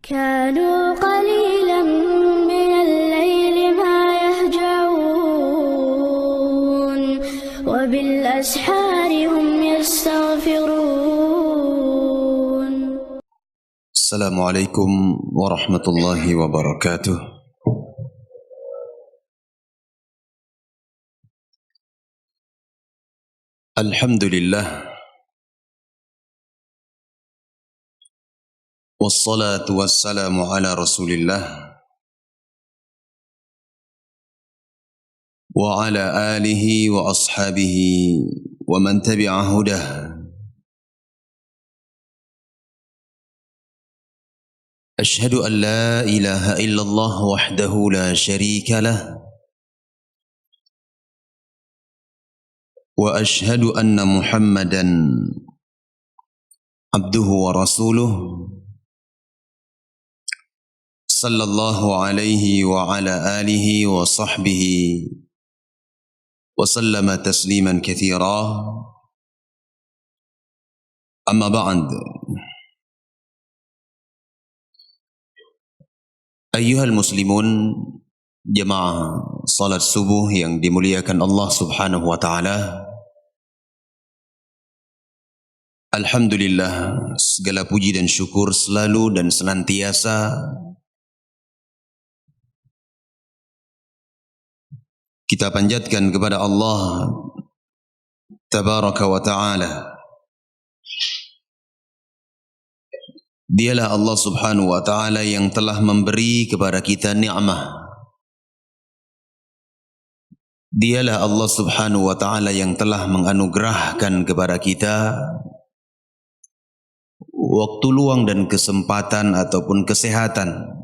كانوا قليلا من الليل ما يهجعون وبالأسحار هم يستغفرون. السلام عليكم ورحمة الله وبركاته. الحمد لله والصلاة والسلام على رسول الله وعلى آله وأصحابه ومن تبع هداه. أشهد أن لا إله إلا الله وحده لا شريك له وأشهد أن محمدا عبده ورسوله صلى الله عليه وعلى آله وصحبه وسلم تسليما كثيرا. أما بعد، ayyuhal muslimun, jemaah salat subuh yang dimuliakan Allah Subhanahu wa taala. Alhamdulillah, segala puji dan syukur selalu dan senantiasa kita panjatkan kepada Allah Tabaraka wa ta'ala. Dialah Allah Subhanahu wa ta'ala yang telah memberi kepada kita nikmat. Dialah Allah Subhanahu wa ta'ala yang telah menganugerahkan kepada kita waktu luang dan kesempatan ataupun kesehatan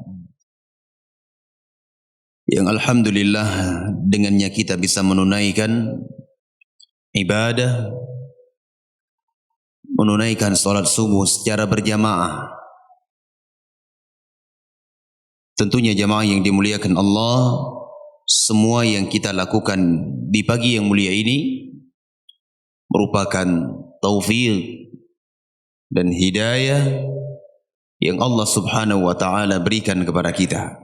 yang alhamdulillah dengannya kita bisa menunaikan ibadah, menunaikan salat subuh secara berjamaah. Tentunya jamaah yang dimuliakan Allah, semua yang kita lakukan di pagi yang mulia ini merupakan taufik dan hidayah yang Allah Subhanahu wa ta'ala berikan kepada kita.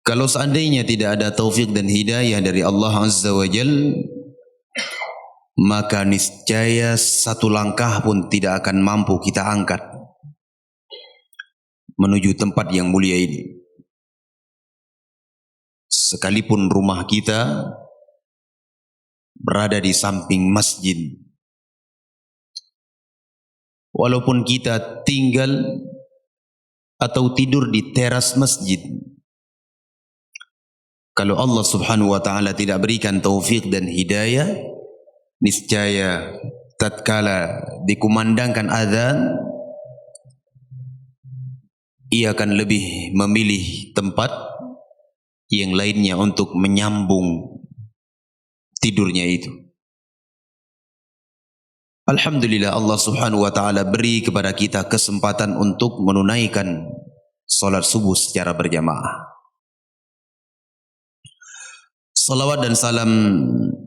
Kalau seandainya tidak ada taufik dan hidayah dari Allah Azza wa Jal, maka niscaya satu langkah pun tidak akan mampu kita angkat menuju tempat yang mulia ini. Sekalipun rumah kita berada di samping masjid, walaupun kita tinggal atau tidur di teras masjid, kalau Allah Subhanahu wa ta'ala tidak berikan taufik dan hidayah, niscaya tatkala dikumandangkan azan, ia akan lebih memilih tempat yang lainnya untuk menyambung tidurnya itu. Alhamdulillah, Allah Subhanahu wa ta'ala beri kepada kita kesempatan untuk menunaikan salat subuh secara berjamaah. Salawat dan salam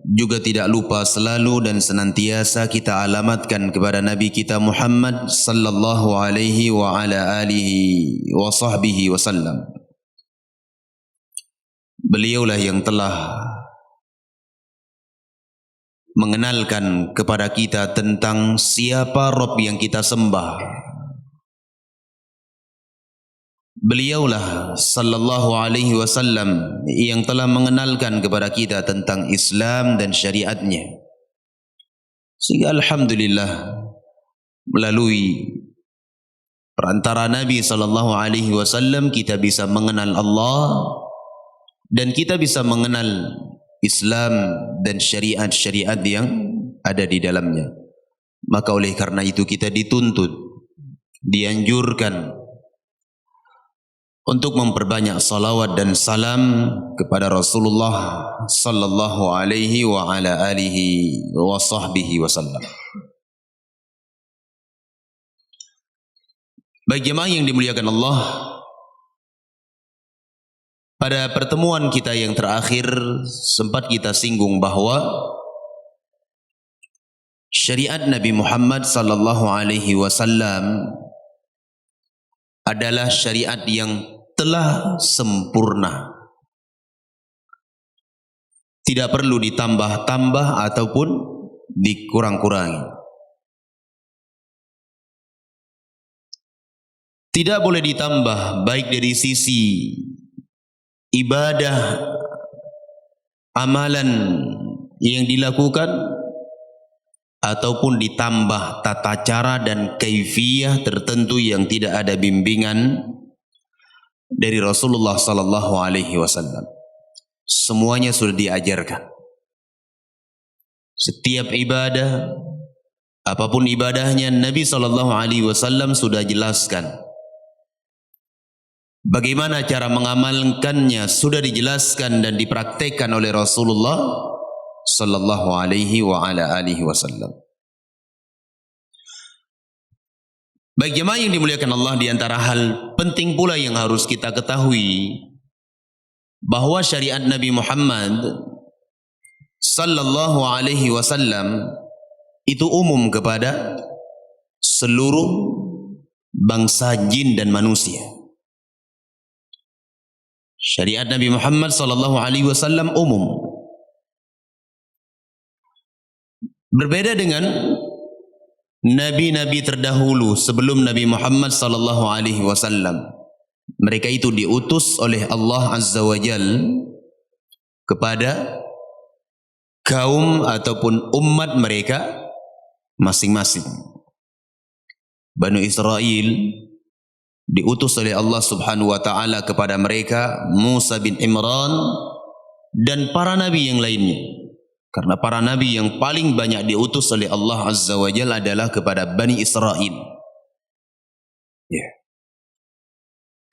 juga tidak lupa selalu dan senantiasa kita alamatkan kepada Nabi kita Muhammad sallallahu alaihi wa ala alihi wa sahbihi wasallam. Beliaulah yang telah mengenalkan kepada kita tentang siapa Rabb yang kita sembah. Beliaulah sallallahu alaihi wasallam yang telah mengenalkan kepada kita tentang Islam dan syariatnya. Sehingga alhamdulillah, melalui perantara Nabi sallallahu alaihi wasallam kita bisa mengenal Allah dan kita bisa mengenal Islam dan syariat-syariat yang ada di dalamnya. Maka oleh karena itu kita dituntut, dianjurkan untuk memperbanyak salawat dan salam kepada Rasulullah sallallahu alaihi wa ala alihi wa sahbihi wasallam. Baik jemaah yang dimuliakan Allah, pada pertemuan kita yang terakhir sempat kita singgung bahwa syariat Nabi Muhammad sallallahu alaihi wasallam adalah syariat yang telah sempurna. Tidak perlu ditambah-tambah ataupun dikurang-kurangi. Tidak boleh ditambah baik dari sisi ibadah, amalan yang dilakukan, ataupun ditambah tata cara dan kaifiyah tertentu yang tidak ada bimbingan dari Rasulullah sallallahu alaihi wasallam. Semuanya sudah diajarkan. Setiap ibadah, apapun ibadahnya, Nabi sallallahu alaihi wasallam sudah jelaskan. Bagaimana cara mengamalkannya sudah dijelaskan dan dipraktekkan oleh Rasulullah sallallahu alaihi wa ala alihi wasallam. Baik jemaah yang dimuliakan Allah, di antara hal penting pula yang harus kita ketahui bahwa syariat Nabi Muhammad sallallahu alaihi wasallam itu umum kepada seluruh bangsa jin dan manusia. Syariat Nabi Muhammad sallallahu alaihi wasallam umum. Berbeda dengan nabi-nabi terdahulu sebelum Nabi Muhammad sallallahu alaihi wasallam. Mereka itu diutus oleh Allah Azza wa Jalla kepada kaum ataupun umat mereka masing-masing. Bani Israel diutus oleh Allah Subhanahu wa taala kepada mereka, Musa bin Imran dan para nabi yang lainnya. Karena para nabi yang paling banyak diutus oleh Allah Azza wa Jalla adalah kepada Bani Israel.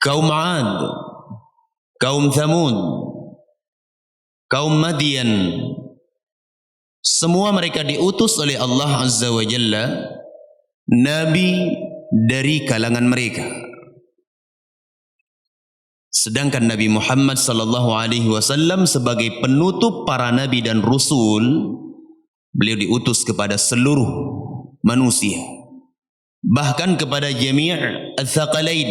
Kaum 'Ad, kaum Thamud, kaum Madian, semua mereka diutus oleh Allah Azza wa Jalla nabi dari kalangan mereka. Sedangkan Nabi Muhammad sallallahu alaihi wasallam sebagai penutup para nabi dan rasul, beliau diutus kepada seluruh manusia, bahkan kepada jami' al-thaqalain,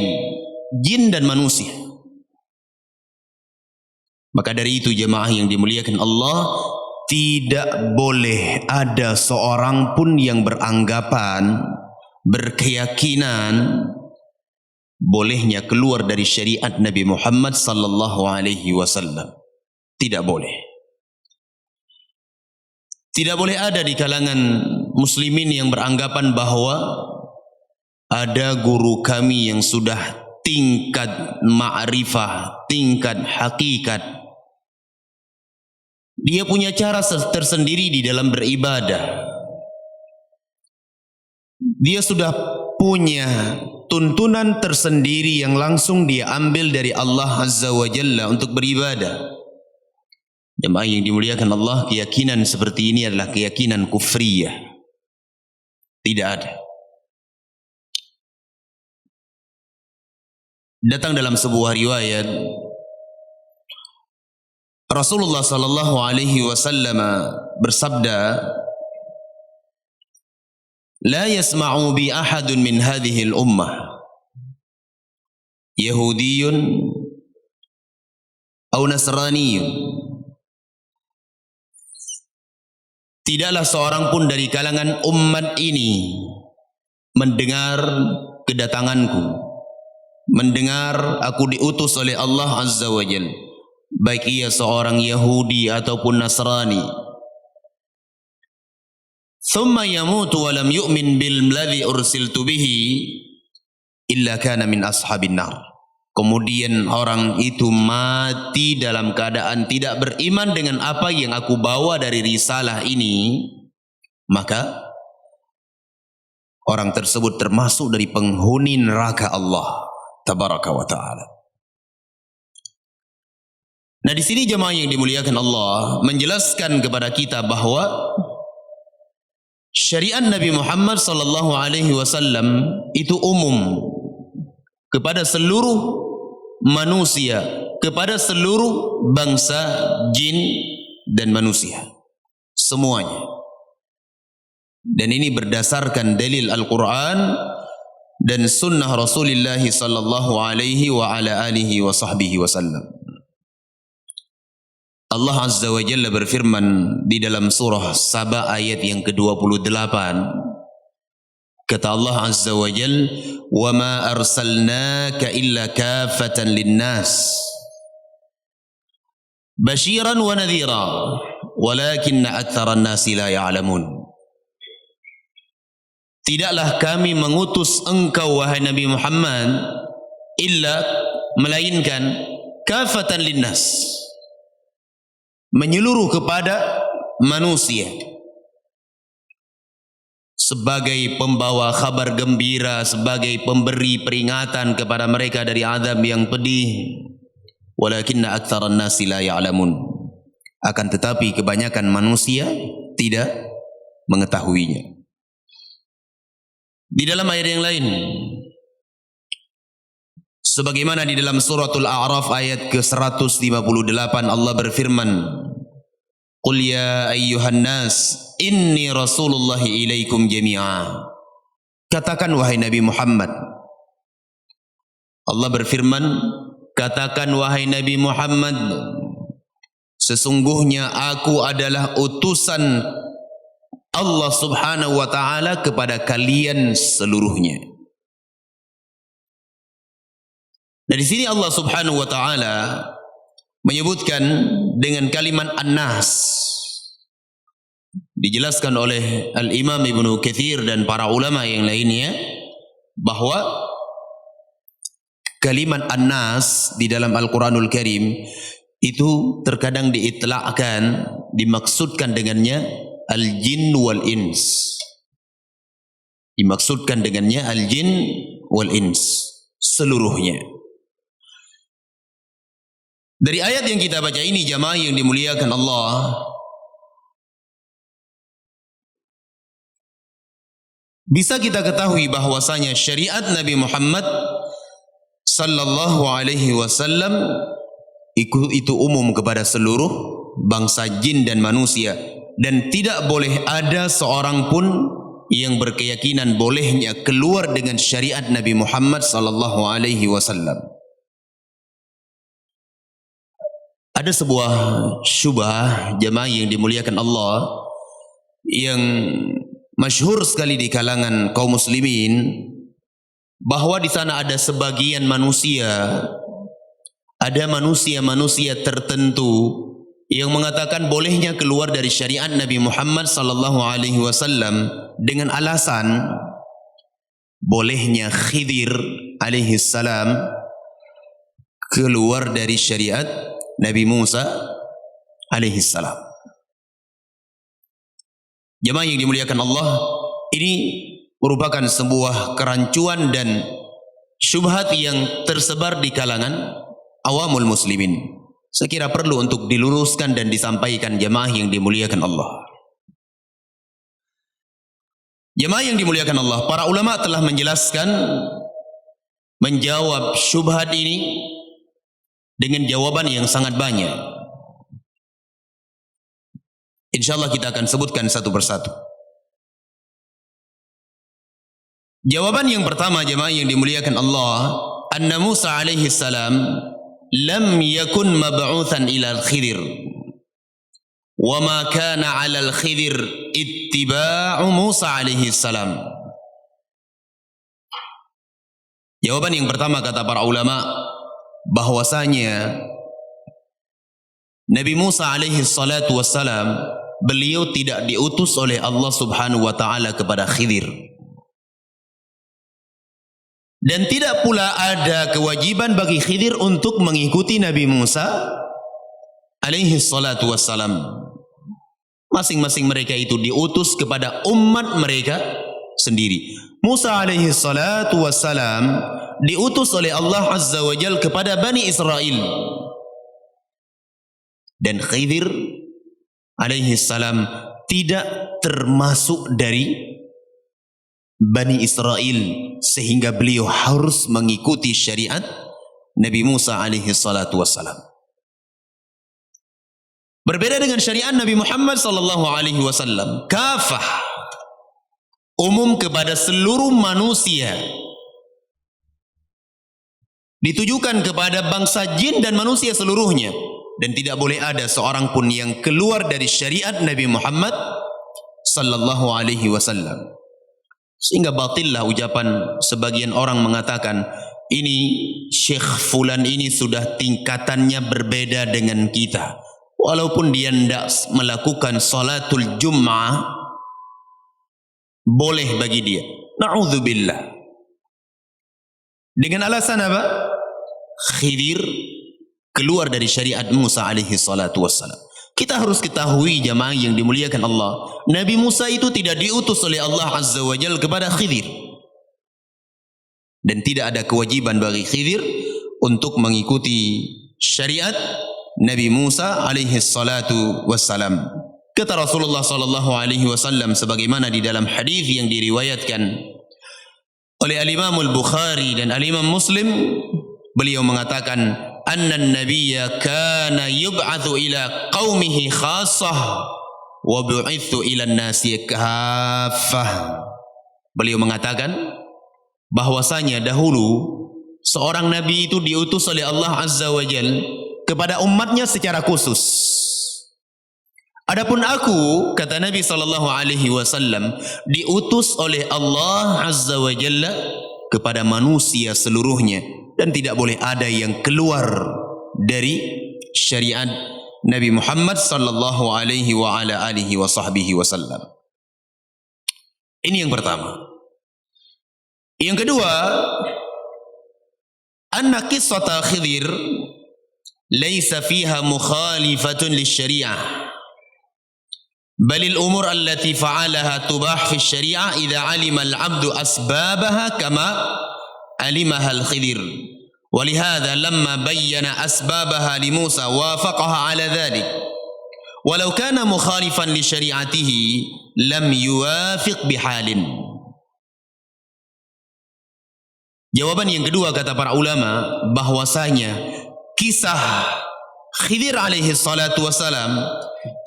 jin dan manusia. Maka dari itu jemaah yang dimuliakan Allah, tidak boleh ada seorang pun yang beranggapan, berkeyakinan bolehnya keluar dari syariat Nabi Muhammad sallallahu alaihi wasallam. Tidak boleh. Tidak boleh ada di kalangan muslimin yang beranggapan bahwa ada guru kami yang sudah tingkat ma'rifah, tingkat hakikat. Dia punya cara tersendiri di dalam beribadah. Dia sudah punya tuntunan tersendiri yang langsung dia ambil dari Allah Azza wa Jalla untuk beribadah. Jemaah yang dimuliakan Allah, keyakinan seperti ini adalah keyakinan kufriyah. Tidak ada. Datang dalam sebuah riwayat, Rasulullah sallallahu alaihi wasallam bersabda, "La yasma'u bi ahadun min hadhihi al-ummah Yahudiyyun aw Nasraniyyun." Tidaklah seorang pun dari kalangan umat ini mendengar kedatanganku, mendengar aku diutus oleh Allah Azza wa Jalla, baik ia seorang Yahudi ataupun Nasrani, thumma yamutu wa lam yu'min bil ladzi ursiltu bihi illa kana min ashabin nar. Kemudian orang itu mati dalam keadaan tidak beriman dengan apa yang aku bawa dari risalah ini, maka orang tersebut termasuk dari penghuni neraka Allah tabaraka wa taala. Nah, di sini jemaah yang dimuliakan Allah menjelaskan kepada kita bahwa syariat Nabi Muhammad sallallahu alaihi wasallam itu umum kepada seluruh manusia, kepada seluruh bangsa jin dan manusia, semuanya. Dan ini berdasarkan dalil Al-Quran dan sunnah Rasulullah sallallahu alaihi wa ala alihi wa sahbihi wasallam. Allah Azza wa Jalla berfirman di dalam surah Saba ayat yang ke-28. Kata Allah Azza wa Jalla, "Wa ma arsalnaka illa kaffatan lin-nas basyiran wa nadhira walakinna aktsaran nasi la ya'lamun." Tidaklah kami mengutus engkau wahai Nabi Muhammad illa melainkan kafatan linnas, menyeluruh kepada manusia, sebagai pembawa kabar gembira, sebagai pemberi peringatan kepada mereka dari azab yang pedih. Walakinna aktsaran nasi la ya'lamun, akan tetapi kebanyakan manusia tidak mengetahuinya. Di dalam ayat yang lain, sebagaimana di dalam suratul A'raf ayat ke-158, Allah berfirman, "Qul ya ayyuhan nas, inni rasulullahi ilaikum jami'a." Katakan wahai Nabi Muhammad. Allah berfirman, katakan wahai Nabi Muhammad, sesungguhnya aku adalah utusan Allah subhanahu wa ta'ala kepada kalian seluruhnya. Dari sini Allah subhanahu wa ta'ala menyebutkan dengan kalimat an-nas. Dijelaskan oleh Al-Imam Ibnu Katsir dan para ulama yang lainnya bahwa kalimat an-nas di dalam Al-Quranul Karim itu terkadang diitlaqkan, dimaksudkan dengannya al-jin wal ins. Dimaksudkan dengannya al-jin wal ins, seluruhnya. Dari ayat yang kita baca ini, jamaah yang dimuliakan Allah, bisa kita ketahui bahwasanya syariat Nabi Muhammad sallallahu alaihi wasallam itu umum kepada seluruh bangsa jin dan manusia, dan tidak boleh ada seorang pun yang berkeyakinan bolehnya keluar dengan syariat Nabi Muhammad sallallahu alaihi wasallam. Ada sebuah syubhah, jemaah yang dimuliakan Allah, yang masyhur sekali di kalangan kaum muslimin, bahwa di sana ada sebagian manusia, ada manusia-manusia tertentu yang mengatakan bolehnya keluar dari syariat Nabi Muhammad sallallahu alaihi wasallam dengan alasan bolehnya Khidir alaihi salam keluar dari syariat Nabi Musa alaihi salam. Jemaah yang dimuliakan Allah, ini merupakan sebuah kerancuan dan syubhat yang tersebar di kalangan awamul muslimin. Saya kira perlu untuk diluruskan dan disampaikan jemaah yang dimuliakan Allah. Jemaah yang dimuliakan Allah, para ulama telah menjelaskan, menjawab syubhat ini dengan jawaban yang sangat banyak. InsyaAllah kita akan sebutkan satu persatu. Jawaban yang pertama, jemaah yang dimuliakan Allah, anna Musa alaihi salam lam yakun mab'uthan ila al-Khidir wa ma kana 'ala al-Khidir ittiba'u Musa alaihi salam. Jawaban yang pertama, kata para ulama, bahwasanya Nabi Musa alaihi salatu wassalam, beliau tidak diutus oleh Allah subhanahu wa ta'ala kepada Khidir. Dan tidak pula ada kewajiban bagi Khidir untuk mengikuti Nabi Musa alaihi salatu wassalam. Masing-masing mereka itu diutus kepada umat mereka sendiri. Musa alaihi salatu wassalam diutus oleh Allah azza wa jal kepada Bani Israel. Dan Khidir alaihi salam tidak termasuk dari Bani Israel, sehingga beliau harus mengikuti syariat Nabi Musa alaihi salatu wassalam. Berbeda dengan syariat Nabi Muhammad sallallahu alaihi wasallam, kafah. umum kepada seluruh manusia, ditujukan kepada bangsa jin dan manusia seluruhnya, dan tidak boleh ada seorang pun yang keluar dari syariat Nabi Muhammad sallallahu alaihi wasallam. Sehingga batillah ucapan sebagian orang mengatakan, ini Syekh Fulan ini sudah tingkatannya berbeda dengan kita, walaupun dia tidak melakukan salatul Jum'ah, boleh bagi dia. Na'udzubillah. Dengan alasan apa? Khidir keluar dari syariat Musa alaihi salatu wassalam. Kita harus ketahui jamaah yang dimuliakan Allah, Nabi Musa itu tidak diutus oleh Allah Azza wa Jalla kepada Khidir, dan tidak ada kewajiban bagi Khidir untuk mengikuti syariat Nabi Musa alaihi salatu wassalam. Kata Rasulullah sallallahu alaihi wasallam sebagaimana di dalam hadis yang diriwayatkan oleh Al-Imam Al-Bukhari dan Al-Imam Muslim, beliau mengatakan, anna an-nabiyya kana yub'atsu ila qaumihi khassah wa bu'itsu ila an-nasi kaffah. Beliau mengatakan bahwasanya dahulu seorang nabi itu diutus oleh Allah Azza wa Jalla kepada umatnya secara khusus. Adapun aku, kata Nabi sallallahu alaihi wasallam, diutus oleh Allah Azza wa Jalla kepada manusia seluruhnya, dan tidak boleh ada yang keluar dari syariat Nabi Muhammad sallallahu alaihi wa ala alihi wa sahbihi wasallam. Ini yang pertama. Yang kedua, anna qissata Khidir laysa fiha mukhalifatun lisyari'ah, bal al-umur allati fa'alaha tubah fi syari'ah idza 'alima al-'abdu asbabaha kama alimaha al-Khidir. ولهذا لما بين أسبابها لموسى وافقها على ذلك ولو كان مخالفا لشريعته لم يوافق بحال. Jawaban yang kedua, kata para ulama, bahwasanya kisah Khidir alaihi salatu wasalam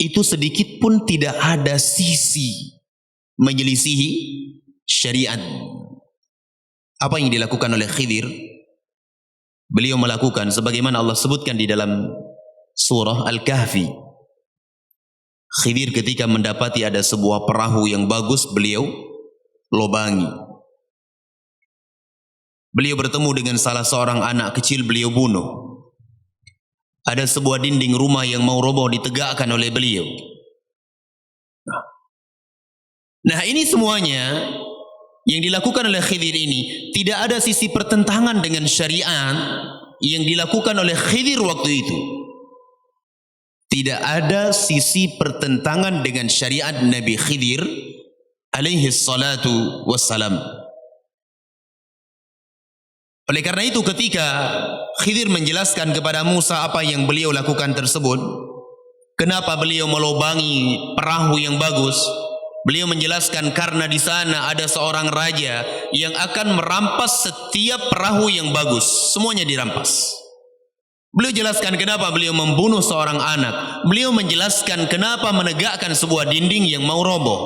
itu sedikit pun tidak ada sisi menyelisihi syariat. Apa yang dilakukan oleh Khidir, beliau melakukan sebagaimana Allah sebutkan di dalam surah Al-Kahfi. Khidir ketika mendapati ada sebuah perahu yang bagus, beliau lobangi. Beliau bertemu dengan salah seorang anak kecil, beliau bunuh. Ada sebuah dinding rumah yang mau roboh ditegakkan oleh beliau. Nah, ini semuanya yang dilakukan oleh Khidir ini tidak ada sisi pertentangan dengan syariat yang dilakukan oleh Khidir waktu itu. Tidak ada sisi pertentangan dengan syariat Nabi Khidir alaihi salatu wassalam. Oleh karena itu, ketika Khidir menjelaskan kepada Musa apa yang beliau lakukan tersebut, kenapa beliau melobangi perahu yang bagus, beliau menjelaskan karena di sana ada seorang raja yang akan merampas setiap perahu yang bagus, semuanya dirampas. Beliau jelaskan kenapa beliau membunuh seorang anak. Beliau menjelaskan kenapa menegakkan sebuah dinding yang mau roboh.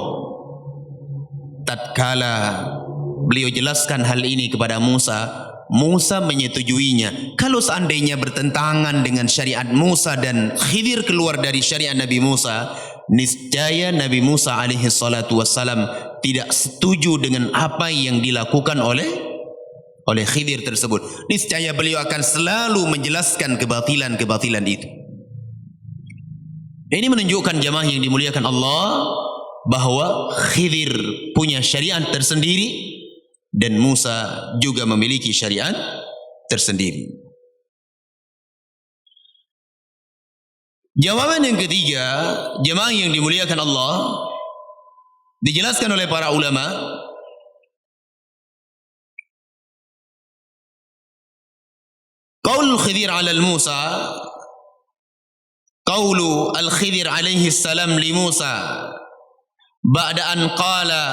Tatkala beliau jelaskan hal ini kepada Musa, Musa menyetujuinya. Kalau seandainya bertentangan dengan syariat Musa dan Khidir keluar dari syariat Nabi Musa, niscaya Nabi Musa alaihi salatu wassalam tidak setuju dengan apa yang dilakukan oleh Khidir tersebut. Niscaya beliau akan selalu menjelaskan kebatilan-kebatilan itu. Ini menunjukkan jamaah yang dimuliakan Allah bahwa Khidir punya syariat tersendiri dan Musa juga memiliki syariat tersendiri. Jawaban yang ketiga, jemaah yang dimuliakan Allah, dijelaskan oleh para ulama, qaul Khidir ala Musa, qaulu al-Khidir alaihi salam li Musa ba'da an qala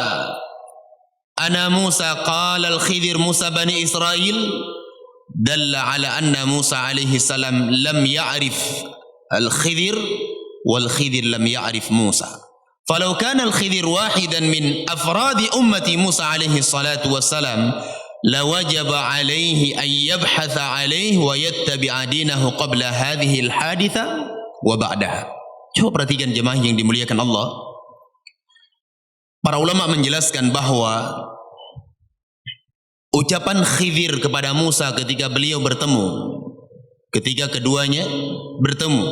ana Musa qala al-Khidir Musa bani Israel, dalla ala anna Musa alaihi salam lam ya'rif al-Khidir wal-Khidir lam ya'rif Musa, falau kana al-Khidir wahidan min afradi ummati Musa alaihi salatu wassalam lawajaba alaihi an yabhatha alaihi wa yattabi'a dinahu qabla hadhihi al-haditha wa ba'daha. Coba perhatikan jemaah yang dimuliakan Allah. Para ulama menjelaskan bahawa ucapan Khidir kepada Musa ketika beliau bertemu, ketika keduanya bertemu,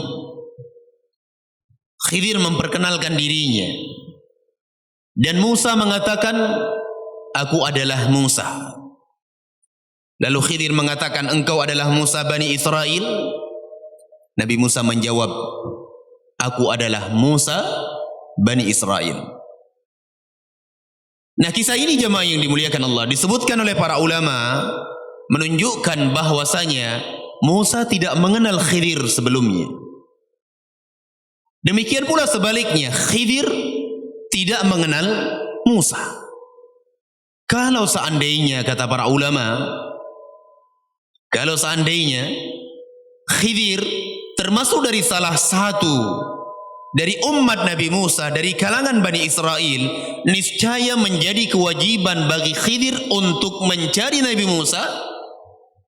Khidir memperkenalkan dirinya dan Musa mengatakan, aku adalah Musa. Lalu Khidir mengatakan, engkau adalah Musa Bani Israel. Nabi Musa menjawab, aku adalah Musa Bani Israel. Nah, kisah ini jemaah yang dimuliakan Allah disebutkan oleh para ulama menunjukkan bahwasanya Musa tidak mengenal Khidir sebelumnya. Demikian pula sebaliknya, Khidir tidak mengenal Musa. Kalau seandainya, kata para ulama, kalau seandainya Khidir termasuk dari salah satu dari umat Nabi Musa, dari kalangan Bani Israel, niscaya menjadi kewajiban bagi Khidir untuk mencari Nabi Musa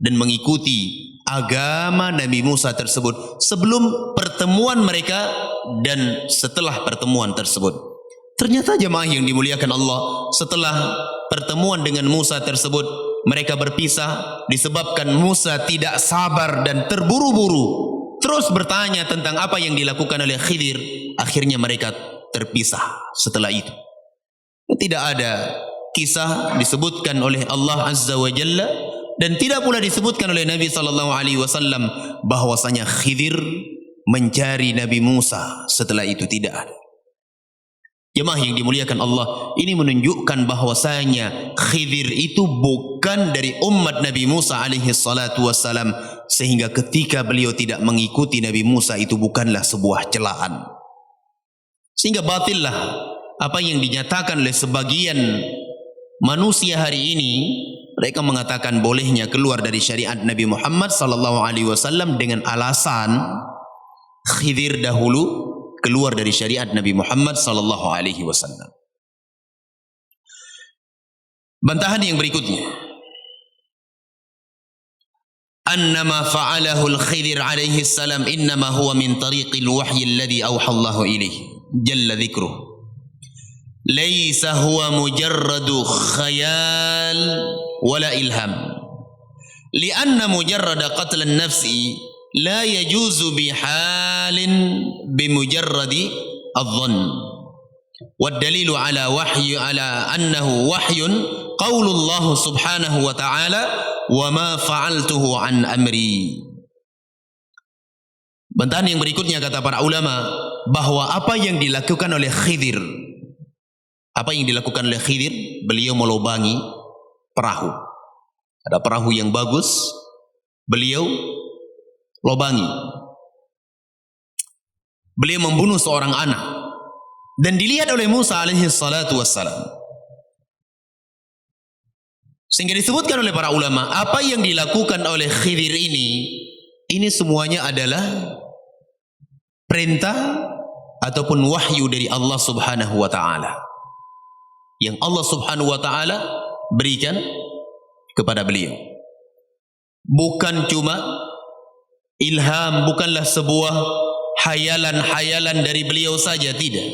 dan mengikuti agama Nabi Musa tersebut sebelum pertemuan mereka dan setelah pertemuan tersebut. Ternyata jemaah yang dimuliakan Allah, setelah pertemuan dengan Musa tersebut, mereka berpisah disebabkan Musa tidak sabar dan terburu-buru terus bertanya tentang apa yang dilakukan oleh Khidir. Akhirnya mereka terpisah setelah itu. Tidak ada kisah disebutkan oleh Allah Azza wa Jalla dan tidak pula disebutkan oleh Nabi SAW bahwasanya Khidir mencari Nabi Musa setelah itu. Tidak ada. Jemaah yang dimuliakan Allah, ini menunjukkan bahwasanya Khidir itu bukan dari umat Nabi Musa alaihi salatu wassalam, sehingga ketika beliau tidak mengikuti Nabi Musa itu bukanlah sebuah celaan. Sehingga batillah apa yang dinyatakan oleh sebagian manusia hari ini. Mereka mengatakan bolehnya keluar dari syariat Nabi Muhammad sallallahu alaihi wasallam dengan alasan Khidir dahulu keluar dari syariat Nabi Muhammad sallallahu alaihi wasallam. Bantahan yang berikutnya, annama fa'alahu al-Khidir alaihi salam innama huwa min tariqil wahyi alladhi awha Allahu ilaihi jalla dhikruh, laysa huwa mujarradu khayal wala ilham, lianna mujarrada qatl an-nafsi la yajuzu bihalin bimujarradi adh-dhann, wad-dalilu ala wahyi ala annahu wahyun qaulullah subhanahu wa ta'ala wa ma fa'altuhu an amri. Bantahan yang berikutnya kata para ulama bahwa apa yang dilakukan oleh Khidir, apa yang dilakukan oleh Khidir, beliau melubangi perahu. Ada perahu yang bagus, beliau lobangi. Beliau membunuh seorang anak dan dilihat oleh Musa alaihi salatu wassalam. Sehingga disebutkan oleh para ulama, apa yang dilakukan oleh Khidir ini semuanya adalah perintah ataupun wahyu dari Allah Subhanahu wa taala, yang Allah Subhanahu wa taala berikan kepada beliau. Bukan cuma ilham, bukanlah sebuah hayalan-hayalan dari beliau saja, tidak.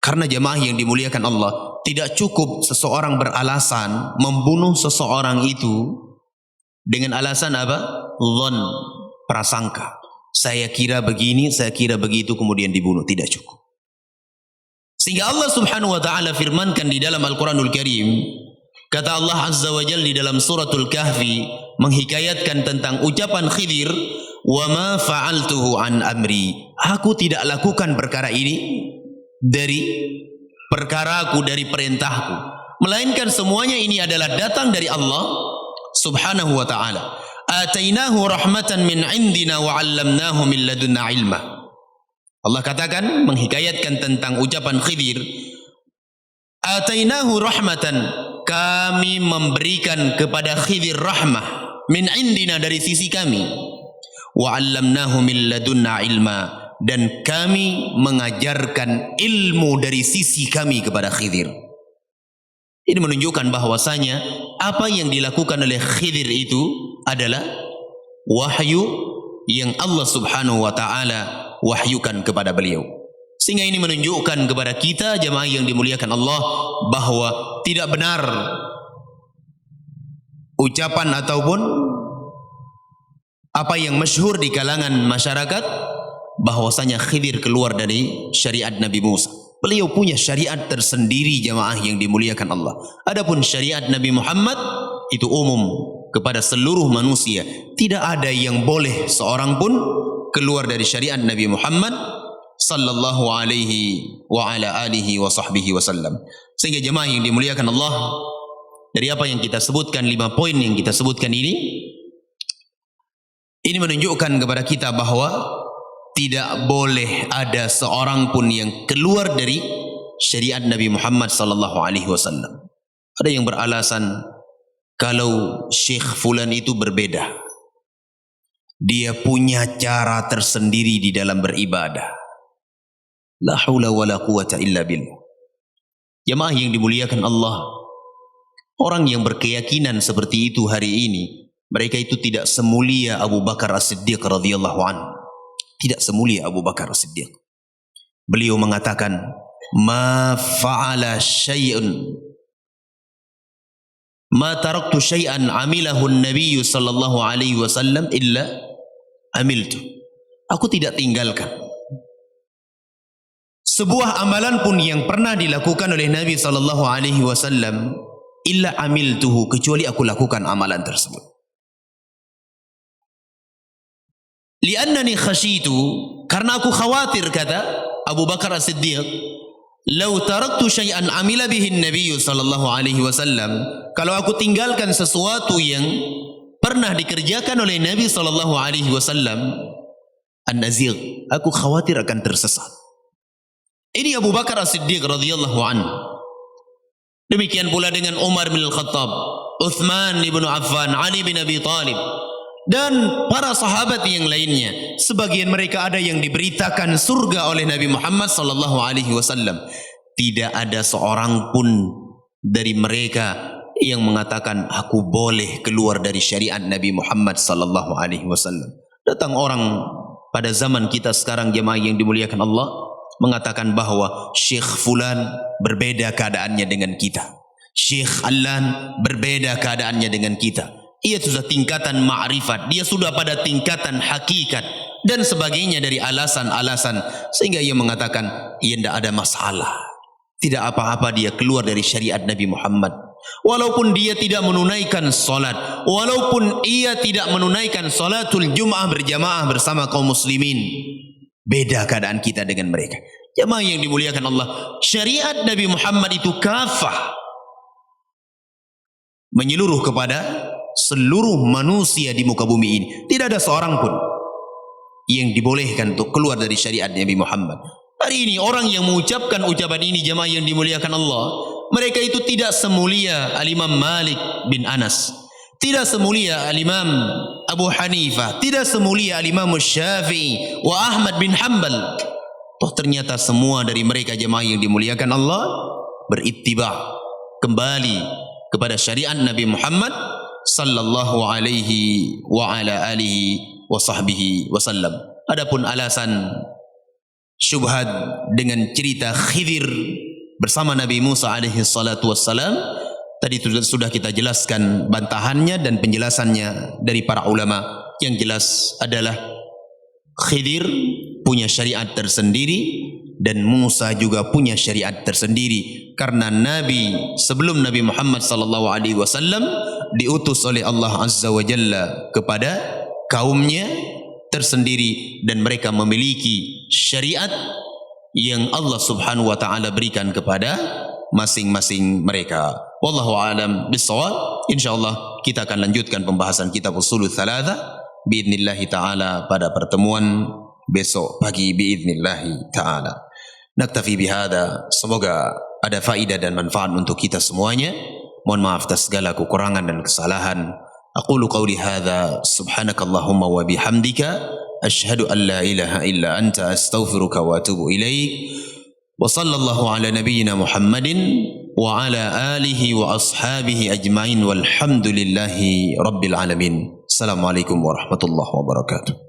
Karena jemaah yang dimuliakan Allah, tidak cukup seseorang beralasan membunuh seseorang itu dengan alasan apa? Dhann, prasangka. Saya kira begini, saya kira begitu, kemudian dibunuh. Tidak cukup. Sehingga Allah Subhanahu wa taala firmankan di dalam Al-Qur'anul Karim, kata Allah Azza wa Jalla di dalam suratul Kahfi menghikayatkan tentang ucapan Khidir, wa ma fa'altuhu an amri, aku tidak lakukan perkara ini dari perkaraku, dari perintahku, melainkan semuanya ini adalah datang dari Allah Subhanahu wa taala. Atainahu rahmatan min indina wa 'allamnahu min ladunna ilma. Allah katakan menghikayatkan tentang ucapan Khidir, atainahu rahmatan, kami memberikan kepada Khidir rahmah min indina, dari sisi kami, wa 'allamnahu min ladunna ilma, dan kami mengajarkan ilmu dari sisi kami kepada Khidir. Ini menunjukkan bahwasanya apa yang dilakukan oleh Khidir itu adalah wahyu yang Allah Subhanahu wa taala wahyukan kepada beliau. Sehingga ini menunjukkan kepada kita jemaah yang dimuliakan Allah bahwa tidak benar ucapan ataupun apa yang masyhur di kalangan masyarakat bahwasanya Khidir keluar dari syariat Nabi Musa. Beliau punya syariat tersendiri jemaah yang dimuliakan Allah. Adapun syariat Nabi Muhammad itu umum kepada seluruh manusia. Tidak ada yang boleh seorang pun keluar dari syariat Nabi Muhammad sallallahu alaihi wa ala alihi wa sahbihi wasallam. Sehingga jemaah yang dimuliakan Allah, dari apa yang kita sebutkan, 5 poin yang kita sebutkan ini menunjukkan kepada kita bahwa tidak boleh ada seorang pun yang keluar dari syariat Nabi Muhammad sallallahu alaihi wasallam. Ada yang beralasan kalau Syekh fulan itu berbeda. Dia punya cara tersendiri di dalam beribadah. La haula wala quwata illa billah. Jemaah yang dimuliakan Allah, orang yang berkeyakinan seperti itu hari ini, mereka itu tidak semulia Abu Bakar As-Siddiq radhiyallahu anhu. Tidak semulia Abu Bakar As-Siddiq. Beliau mengatakan, "Ma fa'ala syai'un ma taraktu syai'an 'amilahu an-nabiy sallallahu alaihi wasallam illa amiltu." Aku tidak tinggalkan sebuah amalan pun yang pernah dilakukan oleh Nabi sallallahu alaihi wasallam illa amiltuhu, kecuali aku lakukan amalan tersebut. Li'annani khashitu, karena aku khawatir, kata Abu Bakar As-Siddiq, "Lau taraktu syai'an amila bihi an-nabiy sallallahu alaihi wasallam," kalau aku tinggalkan sesuatu yang pernah dikerjakan oleh Nabi sallallahu alaihi wasallam, an-nazigh, aku khawatir akan tersesat. Ini Abu Bakar As-Siddiq radhiyallahu anhu. Demikian pula dengan Umar bin Al-Khattab, Uthman bin Affan, Ali bin Abi Talib, dan para sahabat yang lainnya. Sebagian mereka ada yang diberitakan surga oleh Nabi Muhammad sallallahu alaihi wasallam. Tidak ada seorang pun dari mereka yang mengatakan aku boleh keluar dari syariat Nabi Muhammad sallallahu alaihi wasallam. Datang orang pada zaman kita sekarang jemaah yang dimuliakan Allah mengatakan bahwa Syekh fulan berbeda keadaannya dengan kita. Syekh Allan berbeda keadaannya dengan kita. Ia sudah tingkatan ma'rifat, dia sudah pada tingkatan hakikat dan sebagainya dari alasan-alasan, sehingga ia mengatakan ia tidak ada masalah, tidak apa-apa dia keluar dari syariat Nabi Muhammad. Walaupun dia tidak menunaikan solat, walaupun ia tidak menunaikan solatul Jum'ah berjamaah bersama kaum muslimin, beda keadaan kita dengan mereka. Jemaah yang dimuliakan Allah, syariat Nabi Muhammad itu kafah, menyeluruh kepada seluruh manusia di muka bumi ini. Tidak ada seorang pun yang dibolehkan untuk keluar dari syariat Nabi Muhammad. Hari ini orang yang mengucapkan ucapan ini jemaah yang dimuliakan Allah, mereka itu tidak semulia Al-Imam Malik bin Anas, tidak semulia Al-Imam Abu Hanifah, tidak semulia Al-Imam Syafi'i wa Ahmad bin Hanbal. Toh ternyata semua dari mereka jemaah yang dimuliakan Allah berittiba' kembali kepada syariat Nabi Muhammad sallallahu alaihi wa ala alihi wa sahbihi wasallam. Adapun alasan syubhat dengan cerita Khidir bersama Nabi Musa alaihi salatu wassalam, tadi sudah kita jelaskan bantahannya dan penjelasannya dari para ulama. Yang jelas adalah Khidir punya syariat tersendiri dan Musa juga punya syariat tersendiri, karena Nabi sebelum Nabi Muhammad sallallahu alaihi wasallam diutus oleh Allah Azza wa Jalla kepada kaumnya tersendiri, dan mereka memiliki syariat yang Allah Subhanahu wa taala berikan kepada masing-masing mereka. Wallahu a'lam bissawab. Insyaallah kita akan lanjutkan pembahasan kitab Ushul Tsalatsa biidznillah taala pada pertemuan besok pagi biidznillah taala. Naktafi bihada, semoga ada faedah dan manfaat untuk kita semuanya. Mohon maaf atas segala kekurangan dan kesalahan. Aqulu qawli hadza subhanakallahumma wa bihamdika asyhadu an la ilaha illa anta astaghfiruka wa atubu ilaik. Wa sallallahu ala nabiyyina Muhammadin wa ala alihi wa ashabihi ajmain walhamdulillahi rabbil alamin. Assalamualaikum warahmatullahi wabarakatuh.